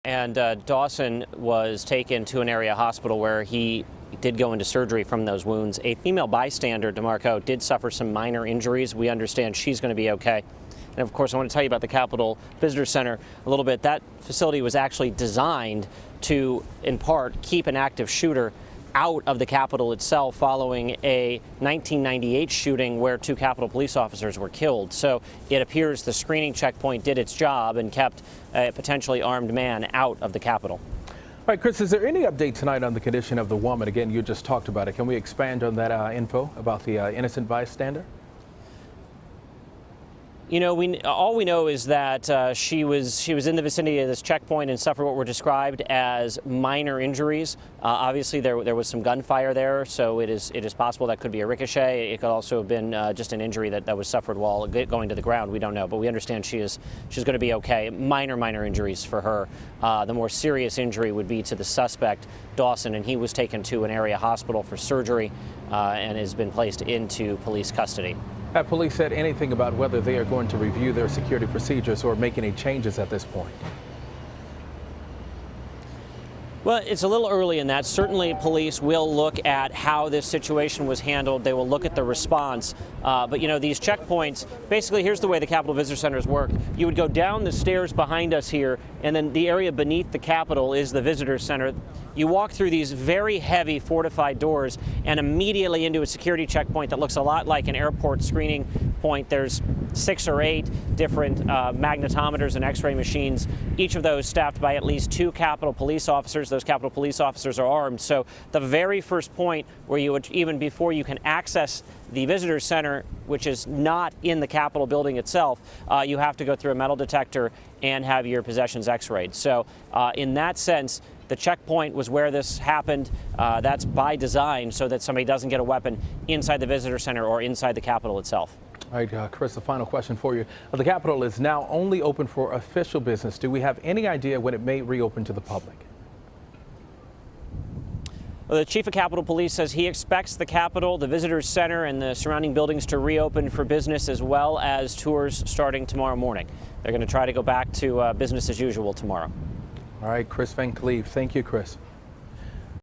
And Dawson was taken to an area hospital where he did go into surgery from those wounds. A female bystander, DeMarco, did suffer some minor injuries. We understand she's going to be okay. And of course, I want to tell you about the Capitol Visitor Center a little bit. That facility was actually designed to, in part, keep an active shooter out of the Capitol itself following a 1998 shooting where 2 Capitol police officers were killed. So it appears the screening checkpoint did its job and kept a potentially armed man out of the Capitol. All right, Kris, is there any update tonight on the condition of the woman? Again, you just talked about it. Can we expand on that info about the innocent bystander? You know, all we know is that she was in the vicinity of this checkpoint and suffered what were described as minor injuries. Obviously, there was some gunfire there, so it is possible that could be a ricochet. It could also have been just an injury that was suffered while going to the ground. We don't know, but we understand she's going to be okay. Minor injuries for her. The more serious injury would be to the suspect, Dawson, and he was taken to an area hospital for surgery and has been placed into police custody. Have police said anything about whether they are going to review their security procedures or make any changes at this point? Well, it's a little early in that. Certainly, police will look at how this situation was handled. They will look at the response. But, you know, these checkpoints, basically, here's the way the Capitol Visitor Centers work. You would go down the stairs behind us here, and then the area beneath the Capitol is the Visitor Center. You walk through these very heavy fortified doors and immediately into a security checkpoint that looks a lot like an airport screening point. There's 6 or 8 different magnetometers and x-ray machines, each of those staffed by at least 2 Capitol police officers. Those Capitol police officers are armed. So the very first point where you would, even before you can access the visitor center, which is not in the Capitol building itself, you have to go through a metal detector and have your possessions x-rayed. So in that sense, the checkpoint was where this happened. That's by design so that somebody doesn't get a weapon inside the visitor center or inside the Capitol itself. All right, Kris, the final question for you. The Capitol is now only open for official business. Do we have any idea when it may reopen to the public? Well, the chief of Capitol Police says he expects the Capitol, the Visitors Center, and the surrounding buildings to reopen for business, as well as tours starting tomorrow morning. They're going to try to go back to business as usual tomorrow. All right, Kris Van Cleave. Thank you, Kris.